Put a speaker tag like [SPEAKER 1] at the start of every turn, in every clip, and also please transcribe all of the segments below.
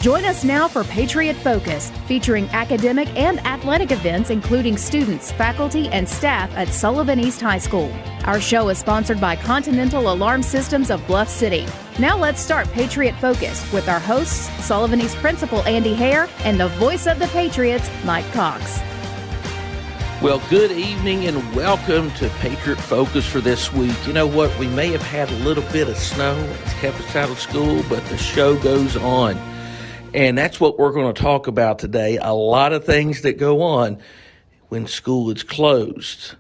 [SPEAKER 1] Join us now for Patriot Focus, featuring academic and athletic events including students, faculty, and staff at Sullivan East High School. Our show is sponsored by Continental Alarm Systems of Bluff City. Now let's start Patriot Focus with our hosts, Sullivan East Principal Andy Hare and the voice of the Patriots, Mike Cox.
[SPEAKER 2] Well, good evening and welcome to Patriot Focus for this week. You know what? We may have had a little bit of snow. It's kept us out of school, but the show goes on. And that's what we're going to talk about today. A lot of things that go on when school is closed.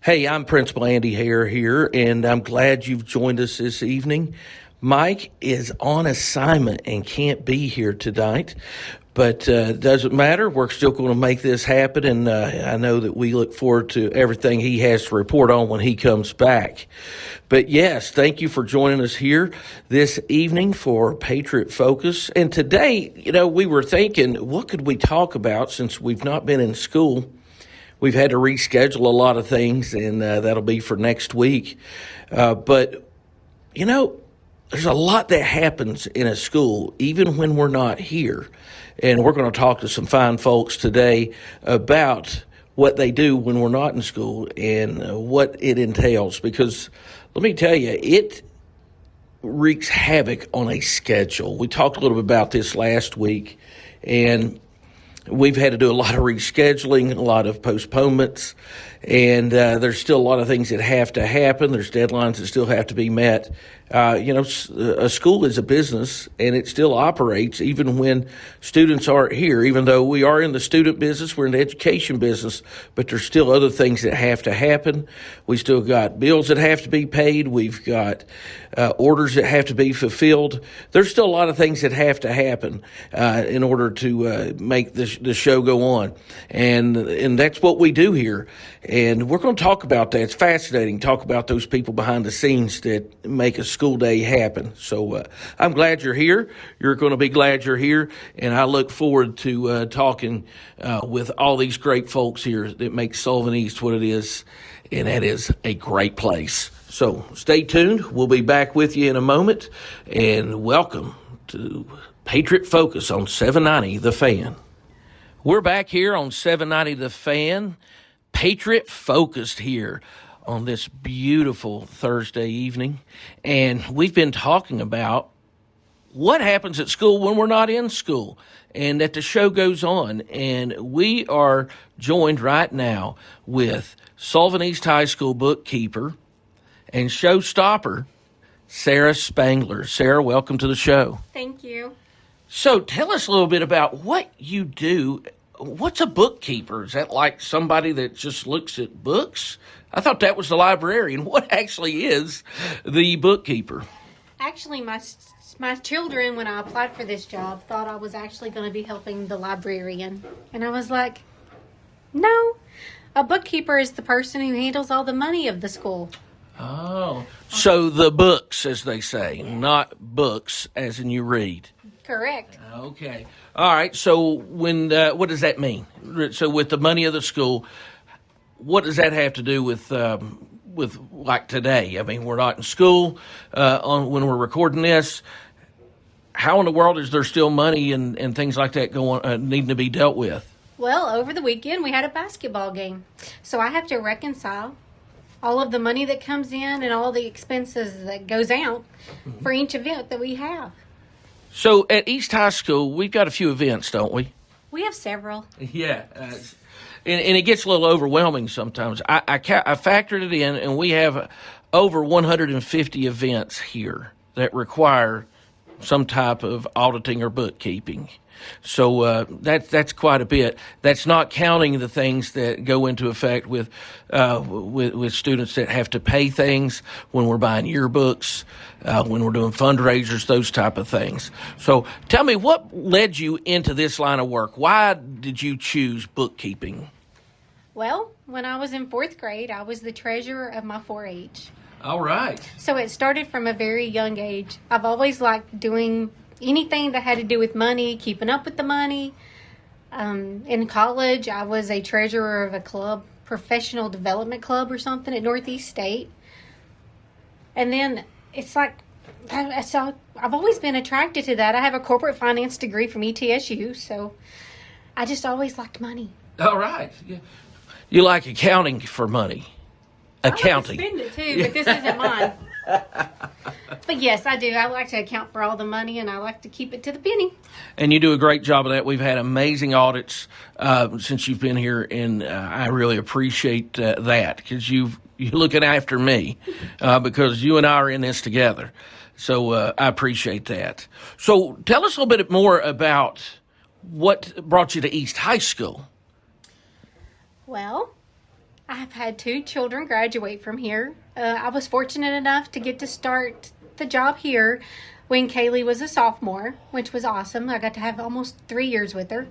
[SPEAKER 2] Hey, I'm Principal Andy Hare here, and I'm glad you've joined us this evening. Mike is on assignment and can't be here tonight, but it doesn't matter. We're still going to make this happen, and I know that we look forward to everything he has to report on when he comes back. But yes, thank you for joining us here this evening for Patriot Focus. And today, we were thinking, what could we talk about since we've not been in school? We've had to reschedule a lot of things, and that'll be for next week. But there's a lot that happens in a school, even when we're not here. And we're going to talk to some fine folks today about what they do when we're not in school and what it entails. Because let me tell you, it wreaks havoc on a schedule. We talked a little bit about this last week, and we've had to do a lot of rescheduling, a lot of postponements, and there's still a lot of things that have to happen. There's deadlines that still have to be met. A school is a business, and it still operates even when students aren't here. Even though we are in the student business, we're in the education business, but there's still other things that have to happen. We still got bills that have to be paid. We've got orders that have to be fulfilled. There's still a lot of things that have to happen in order to make the show go on, and that's what we do here. And we're going to talk about that. It's fascinating. Talk about those people behind the scenes that make a school day happen. So I'm glad you're here. You're going to be glad you're here. And I look forward to talking with all these great folks here that make Sullivan East what it is. And that is a great place. So stay tuned. We'll be back with you in a moment. And welcome to Patriot Focus on 790 The Fan. We're back here on 790 The Fan. Patriot Focused here on this beautiful Thursday evening. And we've been talking about what happens at school when we're not in school and that the show goes on. And we are joined right now with Sullivan East High School bookkeeper and showstopper, Sarah Spangler. Sarah, welcome to the show.
[SPEAKER 3] Thank you.
[SPEAKER 2] So tell us a little bit about what you do. What's a bookkeeper? Is that like somebody that just looks at books? I thought that was the librarian. What actually is the bookkeeper?
[SPEAKER 3] Actually, my children, when I applied for this job, thought I was actually going to be helping the librarian. And I was like, no, a bookkeeper is the person who handles all the money of the school.
[SPEAKER 2] Oh, so the books, as they say, not books as in you read.
[SPEAKER 3] Correct.
[SPEAKER 2] Okay. All right. So when what does that mean? So with the money of the school, what does that have to do with like today? I mean, we're not in school when we're recording this. How in the world is there still money and things like that going needing to be dealt with?
[SPEAKER 3] Well, over the weekend we had a basketball game, so I have to reconcile all of the money that comes in and all the expenses that goes out for each event that we have.
[SPEAKER 2] So at East High School, we've got a few events, don't we?
[SPEAKER 3] We have several.
[SPEAKER 2] Yeah, and it gets a little overwhelming sometimes. I factored it in, and we have over 150 events here that require some type of auditing or bookkeeping. So that's quite a bit. That's not counting the things that go into effect with students that have to pay things when we're buying yearbooks, when we're doing fundraisers, those type of things. So tell me, what led you into this line of work? Why did you choose bookkeeping?
[SPEAKER 3] Well, when I was in 4th grade, I was the treasurer of my 4-H.
[SPEAKER 2] All right.
[SPEAKER 3] So it started from a very young age. I've always liked doing anything that had to do with money, keeping up with the money. In college, I was a treasurer of a club, professional development club or something at Northeast State. And then it's like I've always been attracted to that. I have a corporate finance degree from ETSU, so I just always liked money.
[SPEAKER 2] All right. Yeah. You like accounting for money. Accounting.
[SPEAKER 3] I like to spend it too, but this isn't mine. But yes, I do. I like to account for all the money, and I like to keep it to the penny.
[SPEAKER 2] And you do a great job of that. We've had amazing audits since you've been here, and I really appreciate that because you're looking after me because you and I are in this together. So I appreciate that. So tell us a little bit more about what brought you to East High School.
[SPEAKER 3] Well, I've had 2 children graduate from here. I was fortunate enough to get to start the job here when Kaylee was a sophomore, which was awesome. I got to have almost 3 years with her.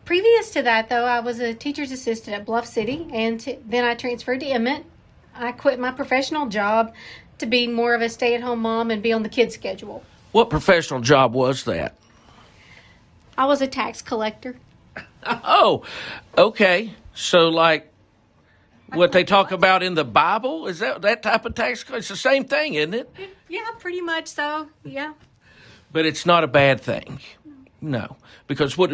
[SPEAKER 3] Previous to that, though, I was a teacher's assistant at Bluff City, and then I transferred to Emmett. I quit my professional job to be more of a stay-at-home mom and be on the kids' schedule.
[SPEAKER 2] What professional job was that?
[SPEAKER 3] I was a tax collector.
[SPEAKER 2] Oh, okay. So, like, what they talk about in the Bible? Is that type of tax? It's the same thing, isn't it?
[SPEAKER 3] Yeah, pretty much so. Yeah.
[SPEAKER 2] But it's not a bad thing. No, because what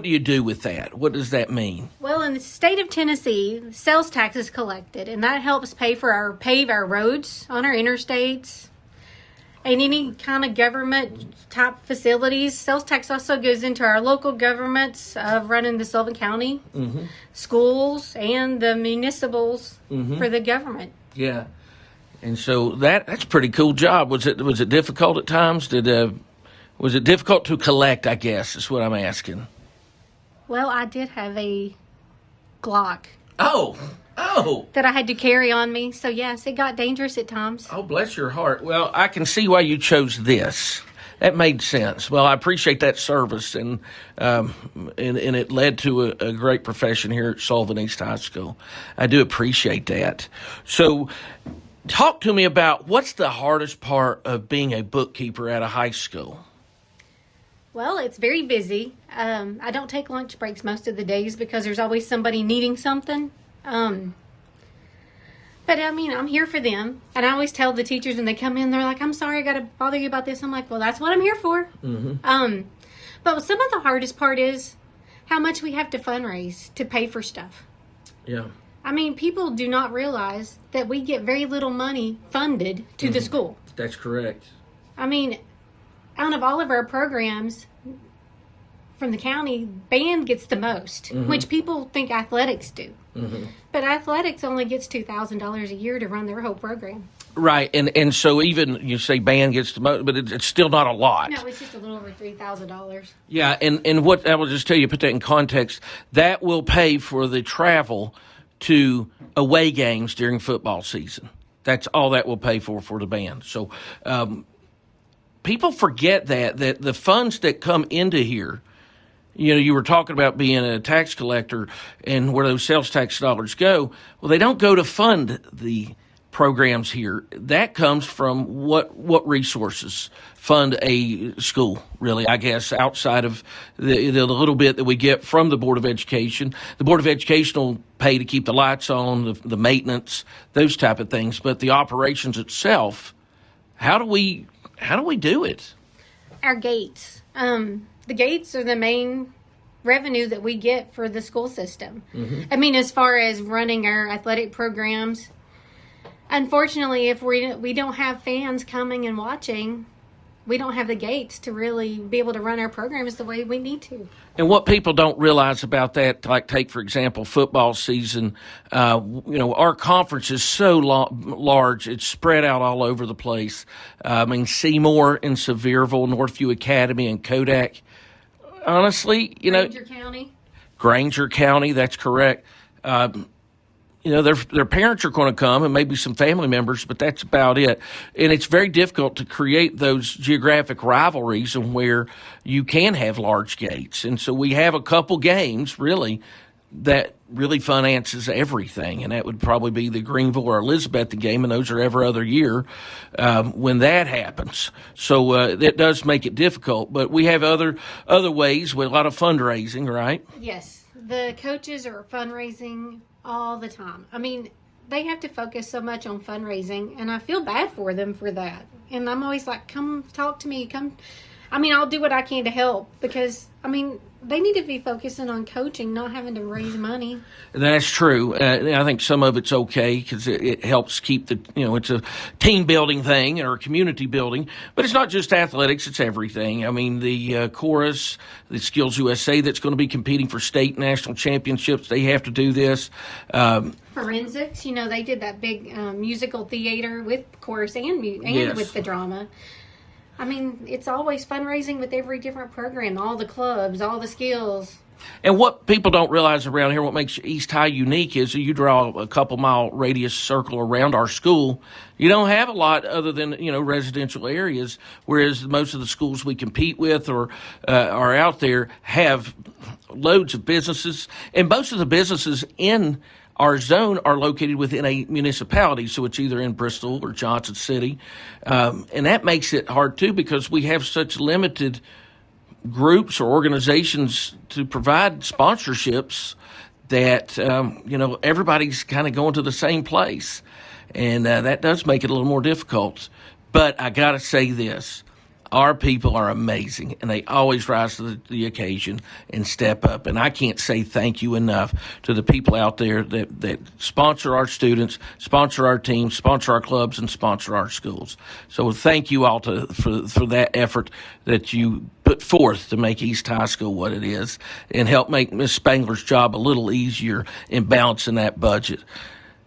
[SPEAKER 2] do you do with that? What does that mean?
[SPEAKER 3] Well, in the state of Tennessee, sales tax is collected, and that helps pave our roads on our interstates and any kind of government type facilities. Sales tax also goes into our local governments of running the Sullivan County schools and the municipals for the government.
[SPEAKER 2] Yeah, and so that's a pretty cool job. Was it difficult at times? Was it difficult to collect? I guess is what I'm asking.
[SPEAKER 3] Well, I did have a Glock.
[SPEAKER 2] Oh.
[SPEAKER 3] That I had to carry on me. So, yes, it got dangerous at times.
[SPEAKER 2] Oh, bless your heart. Well, I can see why you chose this. That made sense. Well, I appreciate that service, and it led to a great profession here at Sullivan East High School. I do appreciate that. So, talk to me about what's the hardest part of being a bookkeeper at a high school?
[SPEAKER 3] Well, it's very busy. I don't take lunch breaks most of the days because there's always somebody needing something. But I mean, I'm here for them. And I always tell the teachers when they come in, they're like, I'm sorry, I got to bother you about this. I'm like, well, that's what I'm here for. But some of the hardest part is how much we have to fundraise to pay for stuff.
[SPEAKER 2] Yeah.
[SPEAKER 3] I mean, people do not realize that we get very little money funded to the school.
[SPEAKER 2] That's correct.
[SPEAKER 3] I mean, out of all of our programs from the county, band gets the most, which people think athletics do. But athletics only gets $2,000 a year to run their whole program.
[SPEAKER 2] Right, and so even you say band gets the most, but it's still not a lot.
[SPEAKER 3] No, it's just a little over $3,000.
[SPEAKER 2] Yeah, and what I will just tell you, put that in context, that will pay for the travel to away games during football season. That's all that will pay for the band. So people forget that the funds that come into here, you know, you were talking about being a tax collector and where those sales tax dollars go. Well, they don't go to fund the programs here. That comes from what resources fund a school, really, I guess, outside of the little bit that we get from the Board of Education. The Board of Education will pay to keep the lights on, the maintenance, those type of things. But the operations itself, how do we do it?
[SPEAKER 3] Our gates. The gates are the main revenue that we get for the school system. I mean, as far as running our athletic programs, unfortunately, if we don't have fans coming and watching, we don't have the gates to really be able to run our programs the way we need to.
[SPEAKER 2] And what people don't realize about that, like take, for example, football season, our conference is so large, it's spread out all over the place. I mean, Seymour and Sevierville, Northview Academy and Kodak. Honestly, Granger County, that's correct. Their parents are going to come and maybe some family members, but that's about it. And it's very difficult to create those geographic rivalries and where you can have large gates. And so we have a couple games, really, that really finances everything. And that would probably be the Greenville or Elizabeth game, and those are every other year when that happens. So that does make it difficult. But we have other ways with a lot of fundraising, right?
[SPEAKER 3] Yes. The coaches are fundraising all the time. I mean, they have to focus so much on fundraising, and I feel bad for them for that. And I'm always like, come talk to me. I'll do what I can to help because, they need to be focusing on coaching, not having to raise money.
[SPEAKER 2] That's true. I think some of it's okay because it helps keep it's a team building thing or a community building. But it's not just athletics, it's everything. The chorus, the Skills USA that's going to be competing for state national championships, they have to do this.
[SPEAKER 3] Forensics, they did that big musical theater with chorus and
[SPEAKER 2] Yes.
[SPEAKER 3] with the drama. It's always fundraising with every different program, all the clubs, all the skills.
[SPEAKER 2] And what people don't realize around here, what makes East High unique is you draw a couple mile radius circle around our school. You don't have a lot other than, residential areas, whereas most of the schools we compete with or are out there have loads of businesses. And most of the businesses in our zone are located within a municipality, so it's either in Bristol or Johnson City. And that makes it hard, too, because we have such limited groups or organizations to provide sponsorships that, everybody's kind of going to the same place. And that does make it a little more difficult. But I got to say this. Our people are amazing, and they always rise to the occasion and step up. And I can't say thank you enough to the people out there that sponsor our students, sponsor our teams, sponsor our clubs, and sponsor our schools. So thank you all for that effort that you put forth to make East High School what it is and help make Miss Spangler's job a little easier in balancing that budget.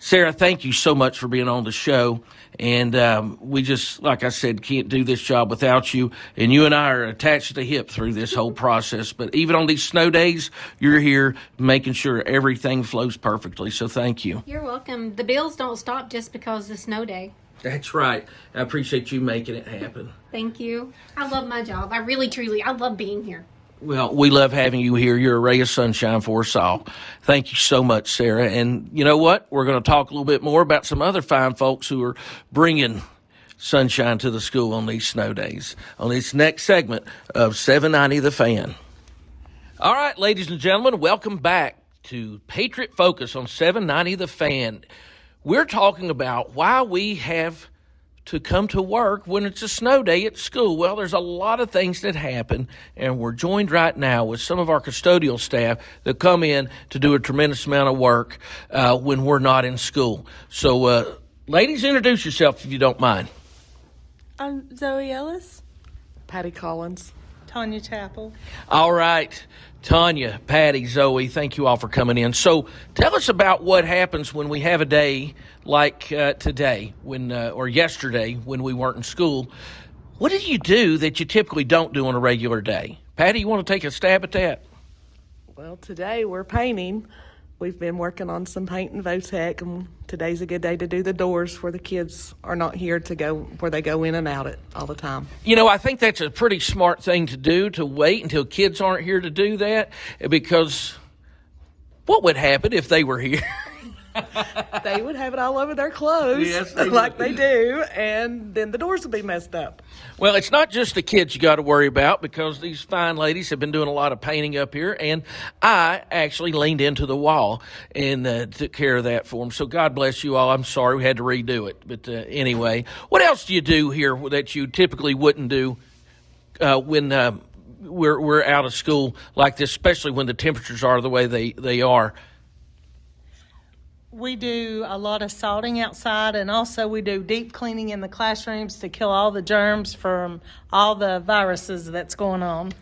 [SPEAKER 2] Sarah, thank you so much for being on the show. And we just, like I said, can't do this job without you. And you and I are attached to the hip through this whole process. But even on these snow days, you're here making sure everything flows perfectly. So thank you.
[SPEAKER 3] You're welcome. The bills don't stop just because of snow day.
[SPEAKER 2] That's right. I appreciate you making it happen.
[SPEAKER 3] Thank you. I love my job. I really, truly, I love being here.
[SPEAKER 2] Well, we love having you here. You're a ray of sunshine for us all. Thank you so much, Sarah. And you know what? We're going to talk a little bit more about some other fine folks who are bringing sunshine to the school on these snow days on this next segment of 790 The Fan. All right, ladies and gentlemen, welcome back to Patriot Focus on 790 The Fan. We're talking about why we have to come to work when it's a snow day at school. Well, there's a lot of things that happen, and we're joined right now with some of our custodial staff that come in to do a tremendous amount of work when we're not in school. So, ladies, introduce yourself if you don't mind.
[SPEAKER 4] I'm Zoe Ellis. Patty Collins. Tanya Chappell.
[SPEAKER 2] All right. Tanya, Patty, Zoe, thank you all for coming in. So tell us about what happens when we have a day like today or yesterday when we weren't in school. What do you do that you typically don't do on a regular day? Patty, you want to take a stab at that?
[SPEAKER 4] Well, today we're painting. We've been working on some paint and VOTEC, and today's a good day to do the doors where the kids are not here to go, where they go in and out all the time.
[SPEAKER 2] I think that's a pretty smart thing to do, to wait until kids aren't here to do that, because what would happen if they were here?
[SPEAKER 4] They would have it all over their clothes,
[SPEAKER 2] yes,
[SPEAKER 4] they do, and then the doors would be messed up.
[SPEAKER 2] Well, it's not just the kids you got to worry about, because these fine ladies have been doing a lot of painting up here, and I actually leaned into the wall and took care of that for them. So God bless you all. I'm sorry we had to redo it. But anyway, what else do you do here that you typically wouldn't do when we're out of school like this, especially when the temperatures are the way they are?
[SPEAKER 5] We do a lot of salting outside, and also we do deep cleaning in the classrooms to kill all the germs from all the viruses that's going on.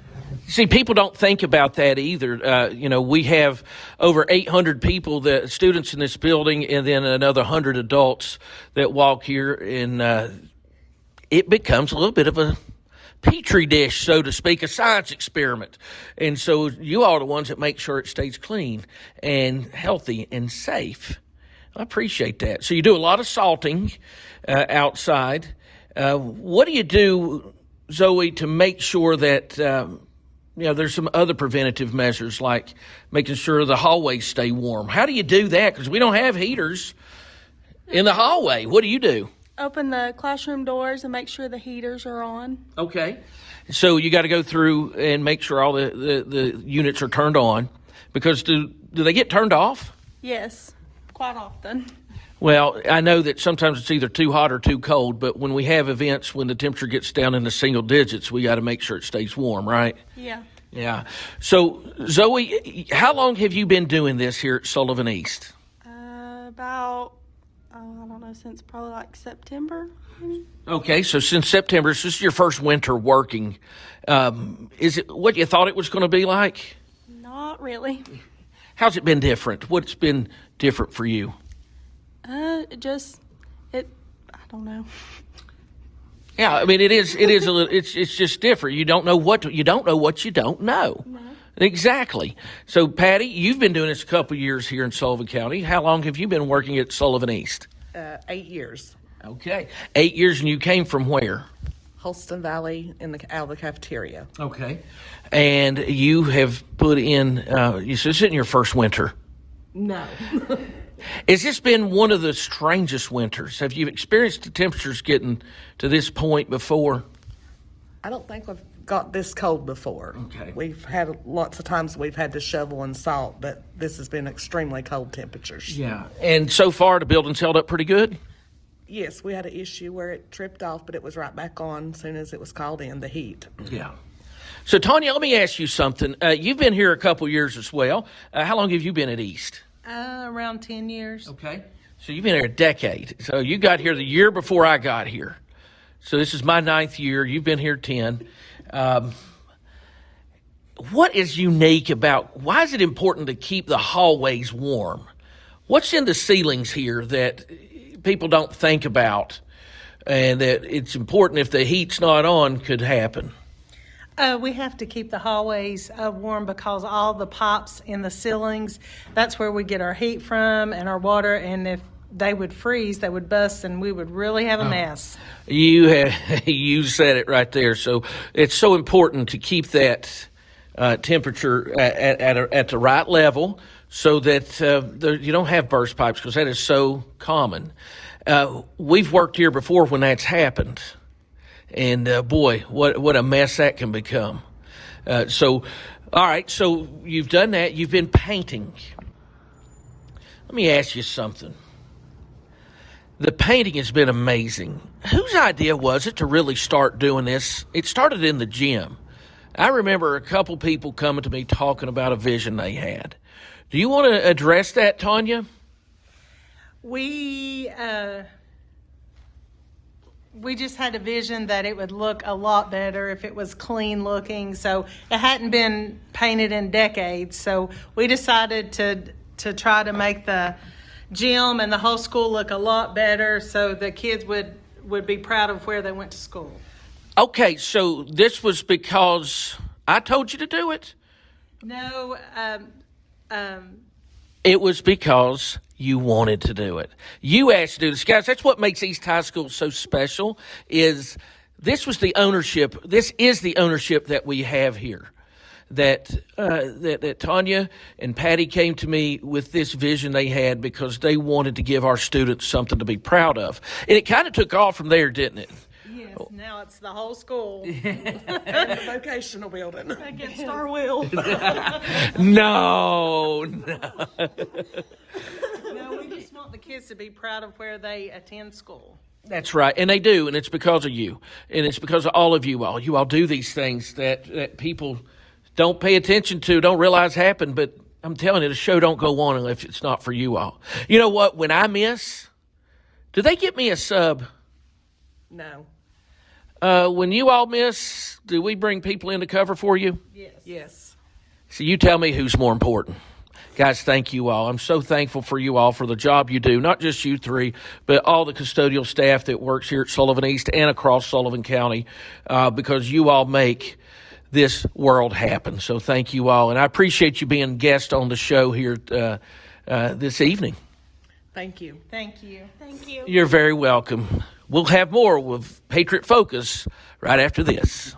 [SPEAKER 2] See, people don't think about that either. We have over 800 people, students in this building, and then another 100 adults that walk here, and it becomes a little bit of a petri dish, so to speak, a science experiment. And so you all are the ones that make sure it stays clean and healthy and safe. I appreciate that. So you do a lot of salting outside. What do you do, Zoe, to make sure that there's some other preventative measures, like making sure the hallways stay warm? How do you do that? Because we don't have heaters in the hallway. What do you do?
[SPEAKER 6] Open the classroom doors and make sure the heaters are on.
[SPEAKER 2] Okay. So you got to go through and make sure all the units are turned on, because do they get turned off?
[SPEAKER 6] Yes, quite often.
[SPEAKER 2] Well, I know that sometimes it's either too hot or too cold, but when we have events when the temperature gets down in the single digits, we got to make sure it stays warm, right?
[SPEAKER 6] Yeah.
[SPEAKER 2] Yeah. So, Zoe, how long have you been doing this here at Sullivan East?
[SPEAKER 6] About, I don't know, since probably like September. Maybe.
[SPEAKER 2] Okay, so since September, so this is your first winter working. Is it what you thought it was going to be like?
[SPEAKER 6] Not really.
[SPEAKER 2] How's it been different? What's been different for you?
[SPEAKER 6] I don't know.
[SPEAKER 2] Yeah, I mean it is a little. It's just different. You don't know what you don't know.
[SPEAKER 6] No.
[SPEAKER 2] Exactly. So, Patty, you've been doing this a couple years here in Sullivan County. How long have you been working at Sullivan East?
[SPEAKER 4] 8 years.
[SPEAKER 2] Okay, 8 years, and you came from where?
[SPEAKER 4] Holston Valley out of the cafeteria.
[SPEAKER 2] Okay, and you have put in. You said this isn't your first winter.
[SPEAKER 4] No.
[SPEAKER 2] Has this been one of the strangest winters? Have you experienced the temperatures getting to this point before?
[SPEAKER 4] I don't think we've got this cold before.
[SPEAKER 2] Okay.
[SPEAKER 4] We've had lots of times we've had to shovel and salt, but this has been extremely cold temperatures.
[SPEAKER 2] Yeah. And so far, the building's held up pretty good?
[SPEAKER 4] Yes, we had an issue where it tripped off, but it was right back on as soon as it was called in, the heat.
[SPEAKER 2] Yeah. So, Tanya, let me ask you something. You've been here a couple years as well. How long have you been at East?
[SPEAKER 5] Around 10 years.
[SPEAKER 2] Okay. So you've been here a decade. So you got here the year before I got here. So this is my 9th year. You've been here 10. What is unique about, why is it important to keep the hallways warm? What's in the ceilings here that people don't think about and that it's important if the heat's not on could happen?
[SPEAKER 5] We have to keep the hallways warm because all the pipes in the ceilings, that's where we get our heat from and our water. And if they would freeze, they would bust, and we would really have a mess.
[SPEAKER 2] You said it right there. So it's so important to keep that temperature at the right level so that you don't have burst pipes, because that is so common. We've worked here before when that's happened. And boy, what a mess that can become. All right, so you've done that. You've been painting. Let me ask you something. The painting has been amazing. Whose idea was it to really start doing this? It started in the gym. I remember a couple people coming to me talking about a vision they had. Do you want to address that, Tanya?
[SPEAKER 5] We just had a vision that it would look a lot better if it was clean looking. So it hadn't been painted in decades. So we decided to try to make the gym and the whole school look a lot better so the kids would be proud of where they went to school.
[SPEAKER 2] Okay, so this was because I told you to do it?
[SPEAKER 5] No,
[SPEAKER 2] It was because you wanted to do it. You asked to do this. Guys, that's what makes East High School so special, is this is the ownership that we have here. That Tanya and Patty came to me with this vision they had because they wanted to give our students something to be proud of. And it kind of took off from there, didn't it?
[SPEAKER 5] yes, now it's the whole school.
[SPEAKER 4] And the vocational building.
[SPEAKER 6] Against our will.
[SPEAKER 2] No.
[SPEAKER 5] No, we just want the kids to be proud of where they attend school.
[SPEAKER 2] That's right, and they do, and it's because of you, and it's because of all of you all. You all do these things that people don't pay attention to, don't realize happen, but I'm telling you, the show don't go on if it's not for you all. You know what? When I miss, do they get me a sub?
[SPEAKER 4] No.
[SPEAKER 2] When you all miss, do we bring people in to cover for you?
[SPEAKER 4] Yes.
[SPEAKER 2] So you tell me who's more important. Guys, thank you all. I'm so thankful for you all for the job you do, not just you three, but all the custodial staff that works here at Sullivan East and across Sullivan County, because you all make this world happen. So thank you all. And I appreciate you being guest on the show here this evening.
[SPEAKER 4] Thank you.
[SPEAKER 5] Thank you.
[SPEAKER 6] Thank you.
[SPEAKER 2] You're very welcome. We'll have more with Patriot Focus right after this.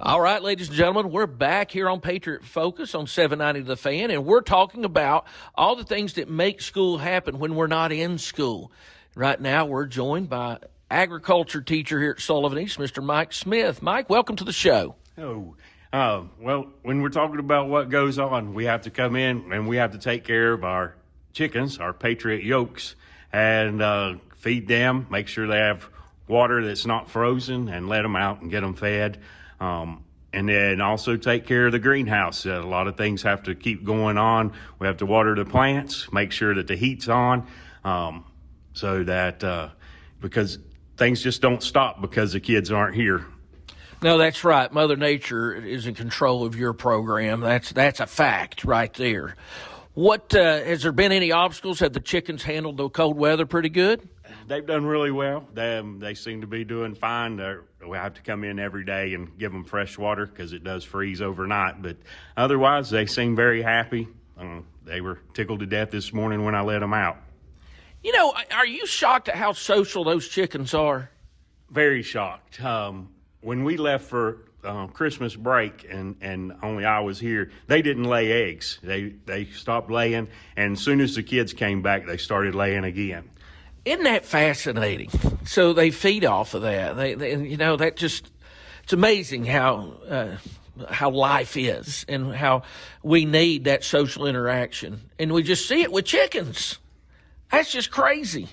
[SPEAKER 2] All right, ladies and gentlemen, we're back here on Patriot Focus on 790 The Fan, and we're talking about all the things that make school happen when we're not in school. Right now, we're joined by agriculture teacher here at Sullivan East, Mr. Mike Smith. Mike, welcome to the show.
[SPEAKER 7] Oh, well, when we're talking about what goes on, we have to come in and we have to take care of our chickens, our Patriot yolks, and feed them, make sure they have water that's not frozen, and let them out and get them fed. And then also take care of the greenhouse. A lot of things have to keep going on. We have to water the plants, make sure that the heat's on, so that because things just don't stop because the kids aren't here.
[SPEAKER 2] No, that's right. Mother Nature is in control of your program. That's a fact right there. What has there been any obstacles? Have the chickens handled the cold weather pretty good?
[SPEAKER 7] They've done really well. They seem to be doing fine. We have to come in every day and give them fresh water because it does freeze overnight. But otherwise, they seem very happy. They were tickled to death this morning when I let them out.
[SPEAKER 2] You know, are you shocked at how social those chickens are?
[SPEAKER 7] Very shocked. When we left for Christmas break and only I was here, they didn't lay eggs. They stopped laying, and as soon as the kids came back, they started laying again.
[SPEAKER 2] Isn't that fascinating? So they feed off of that. It's amazing how life is and how we need that social interaction. And we just see it with chickens. That's just crazy.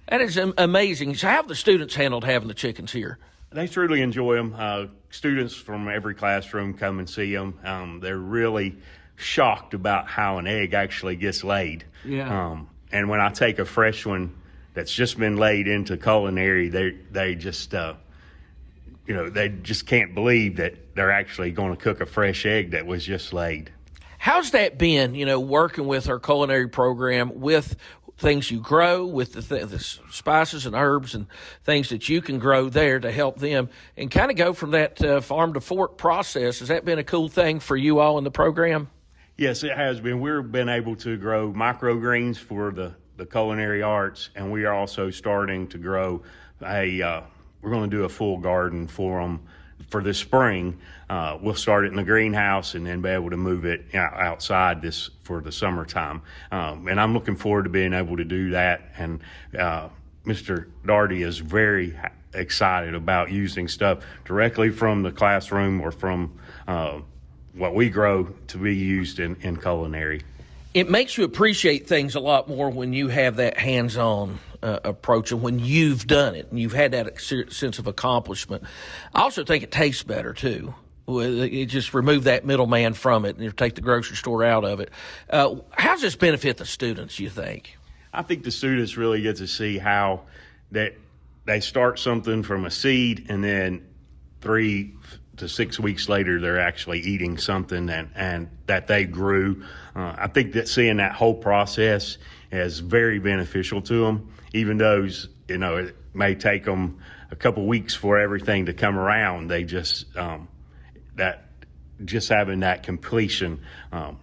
[SPEAKER 2] That is amazing. So how have the students handled having the chickens here?
[SPEAKER 7] They truly enjoy them. Students from every classroom come and see them. They're really shocked about how an egg actually gets laid.
[SPEAKER 2] Yeah.
[SPEAKER 7] And when I take a fresh one that's just been laid into culinary, they just they just can't believe that they're actually going to cook a fresh egg that was just laid.
[SPEAKER 2] How's that been, working with our culinary program with things you grow, with the spices and herbs and things that you can grow there to help them and kind of go from that farm to fork process? Has that been a cool thing for you all in the program?
[SPEAKER 7] Yes, it has been. We've been able to grow microgreens for the culinary arts, and we are also starting to grow we're going to do a full garden for them for this spring. We'll start it in the greenhouse and then be able to move it outside this for the summertime. And I'm looking forward to being able to do that. And Mr. Daugherty is very excited about using stuff directly from the classroom or from what we grow to be used in culinary.
[SPEAKER 2] It makes you appreciate things a lot more when you have that hands-on approach and when you've done it and you've had that sense of accomplishment. I also think it tastes better, too. You just remove that middleman from it and you take the grocery store out of it. How does this benefit the students, you think?
[SPEAKER 7] I think the students really get to see how that they start something from a seed and then 3 to 6 weeks later they're actually eating something and that they grew. I think that seeing that whole process is very beneficial to them, even though it may take them a couple weeks for everything to come around. They just just having that completion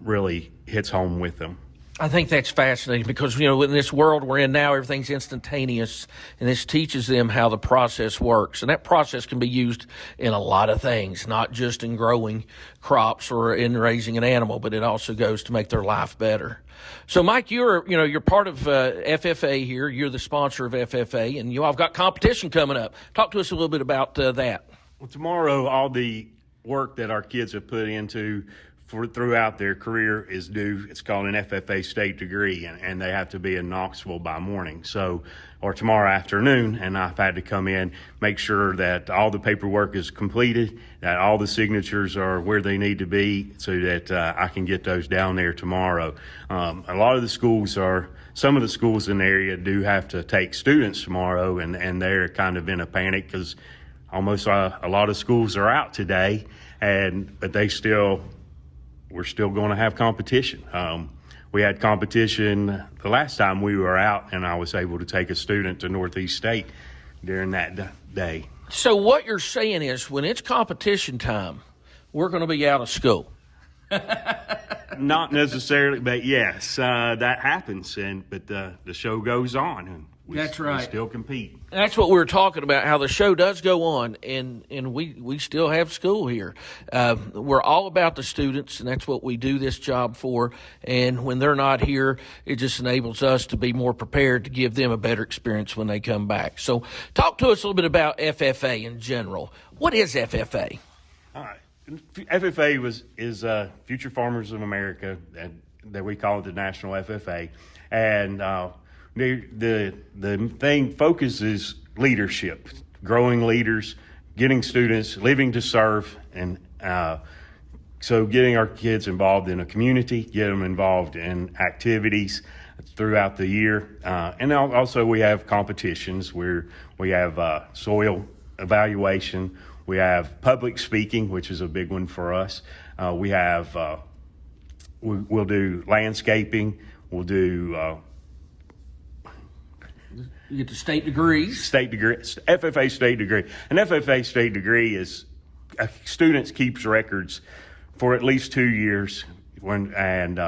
[SPEAKER 7] really hits home with them.
[SPEAKER 2] I think that's fascinating because, in this world we're in now, everything's instantaneous, and this teaches them how the process works. And that process can be used in a lot of things, not just in growing crops or in raising an animal, but it also goes to make their life better. So, Mike, you're part of FFA here. You're the sponsor of FFA, and you all have got competition coming up. Talk to us a little bit about that.
[SPEAKER 7] Well, tomorrow, all the work that our kids have put into throughout their career is due. It's called an FFA state degree, and they have to be in Knoxville by morning. Or tomorrow afternoon, and I've had to come in, make sure that all the paperwork is completed, that all the signatures are where they need to be so that I can get those down there tomorrow. A lot of the schools some of the schools in the area do have to take students tomorrow, and they're kind of in a panic because almost a lot of schools are out today, but we're still going to have competition. We had competition the last time we were out, and I was able to take a student to Northeast State during that day.
[SPEAKER 2] So what you're saying is when it's competition time, we're going to be out of school.
[SPEAKER 7] Not necessarily, but yes, that happens. But the show goes on, and
[SPEAKER 2] that's right.
[SPEAKER 7] We still compete.
[SPEAKER 2] That's what we were talking about, how the show does go on, and we still have school here. We're all about the students, and that's what we do this job for. And when they're not here, it just enables us to be more prepared to give them a better experience when they come back. So talk to us a little bit about FFA in general. What is FFA?
[SPEAKER 7] All right. FFA is Future Farmers of America, and that we call it the National FFA. And the thing focuses leadership, growing leaders, getting students, living to serve, and so getting our kids involved in a community, get them involved in activities throughout the year. And also we have competitions where we have soil evaluation, we have public speaking, which is a big one for us. We have, we'll do landscaping, we'll do
[SPEAKER 2] you get the state degrees.
[SPEAKER 7] FFA state degree. An FFA state degree is students keeps records for at least 2 years, and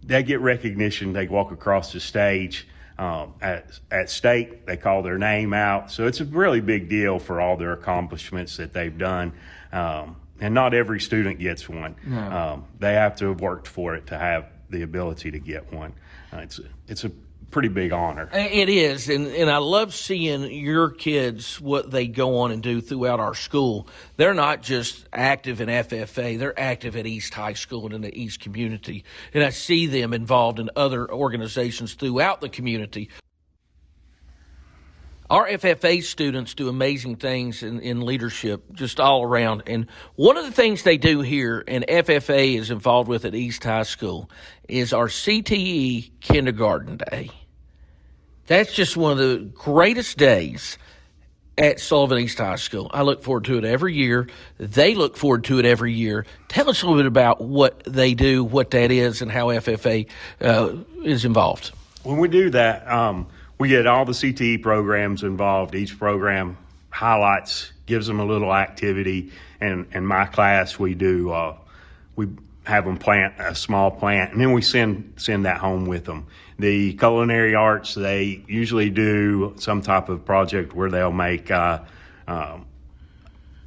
[SPEAKER 7] they get recognition. They walk across the stage at state. They call their name out. So it's a really big deal for all their accomplishments that they've done. And not every student gets one. No. They have to have worked for it to have the ability to get one. It's a pretty big honor.
[SPEAKER 2] It is, and I love seeing your kids, what they go on and do throughout our school. They're not just active in FFA, they're active at East High School and in the East community. And I see them involved in other organizations throughout the community. Our FFA students do amazing things in leadership just all around. And one of the things they do here, and FFA is involved with at East High School, is our CTE Kindergarten Day. That's just one of the greatest days at Sullivan East High School. I look forward to it every year. They look forward to it every year. Tell us a little bit about what they do, what that is, and how FFA is involved.
[SPEAKER 7] When we do that, we get all the CTE programs involved. Each program highlights, gives them a little activity. And in my class, we have them plant a small plant, and then we send that home with them. The culinary arts, they usually do some type of project where they'll make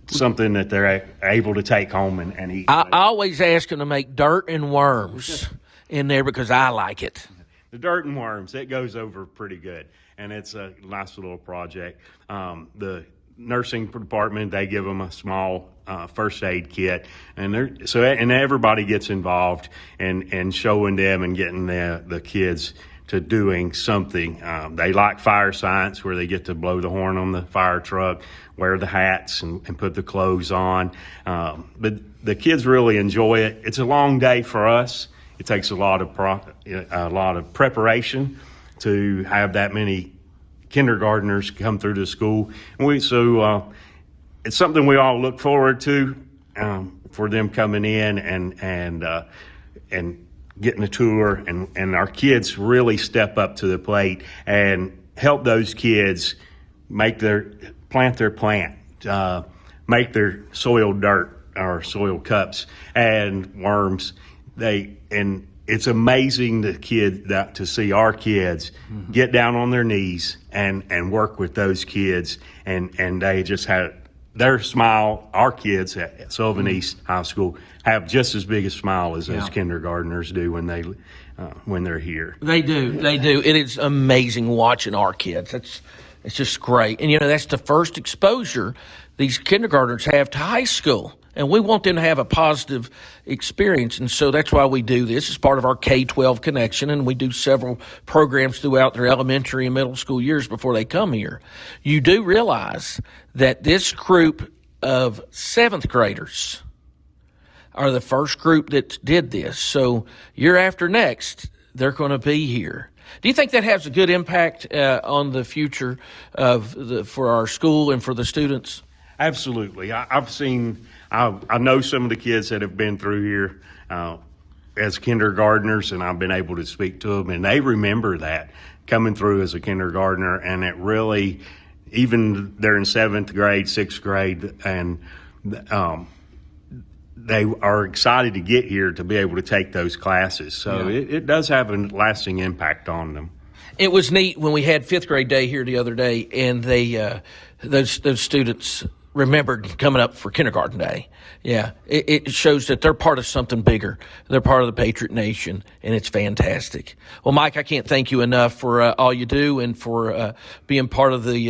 [SPEAKER 7] something that they're able to take home and eat.
[SPEAKER 2] I always ask them to make dirt and worms in there because I like it.
[SPEAKER 7] The dirt and worms, it goes over pretty good, and it's a nice little project. The nursing department, they give them a small first aid kit, and everybody gets involved and showing them and getting the kids to doing something. They like fire science, where they get to blow the horn on the fire truck, wear the hats, and put the clothes on. But the kids really enjoy it. It's a long day for us. It takes a lot of preparation to have that many kindergartners come through the school. And it's something we all look forward to, for them coming in and getting a tour, and our kids really step up to the plate and help those kids plant their plant, make their soil dirt or soil cups and worms. And it's amazing to see our kids get down on their knees and work with those kids, and they just had their smile. Our kids at Sullivan East High School have just as big a smile as those kindergartners do when they're here.
[SPEAKER 2] They do. It is amazing watching our kids. It's just great. And that's the first exposure these kindergartners have to high school. And we want them to have a positive experience. And so that's why we do this. It's part of our K-12 connection, and we do several programs throughout their elementary and middle school years before they come here. You do realize that this group of 7th graders are the first group that did this. So year after next, they're going to be here. Do you think that has a good impact on the future for our school and for the students?
[SPEAKER 7] Absolutely. I know some of the kids that have been through here as kindergartners, and I've been able to speak to them, and they remember that coming through as a kindergartner, and it really, even they're in 7th grade, 6th grade, and they are excited to get here to be able to take those classes. So it does have a lasting impact on them.
[SPEAKER 2] It was neat when we had 5th grade day here the other day, and they those students remembered coming up for kindergarten day. Yeah, it shows that they're part of something bigger. They're part of the Patriot Nation, and it's fantastic. Well, Mike, I can't thank you enough for all you do and for being part of the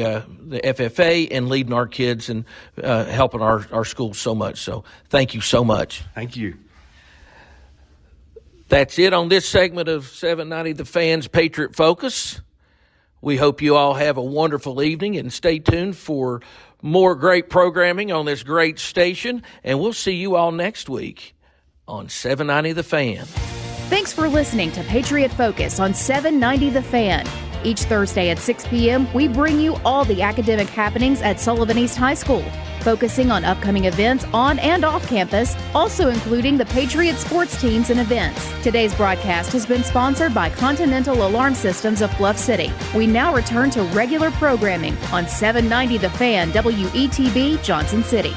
[SPEAKER 2] FFA and leading our kids and helping our school so much. So thank you so much.
[SPEAKER 7] Thank you.
[SPEAKER 2] That's it on this segment of 790 The Fan's Patriot Focus. We hope you all have a wonderful evening, and stay tuned for more great programming on this great station, and we'll see you all next week on 790 The Fan.
[SPEAKER 1] Thanks for listening to Patriot Focus on 790 The Fan. Each Thursday at 6 p.m., we bring you all the academic happenings at Sullivan East High School, focusing on upcoming events on and off campus, also including the Patriot sports teams and events. Today's broadcast has been sponsored by Continental Alarm Systems of Bluff City. We now return to regular programming on 790 The Fan, WETB, Johnson City.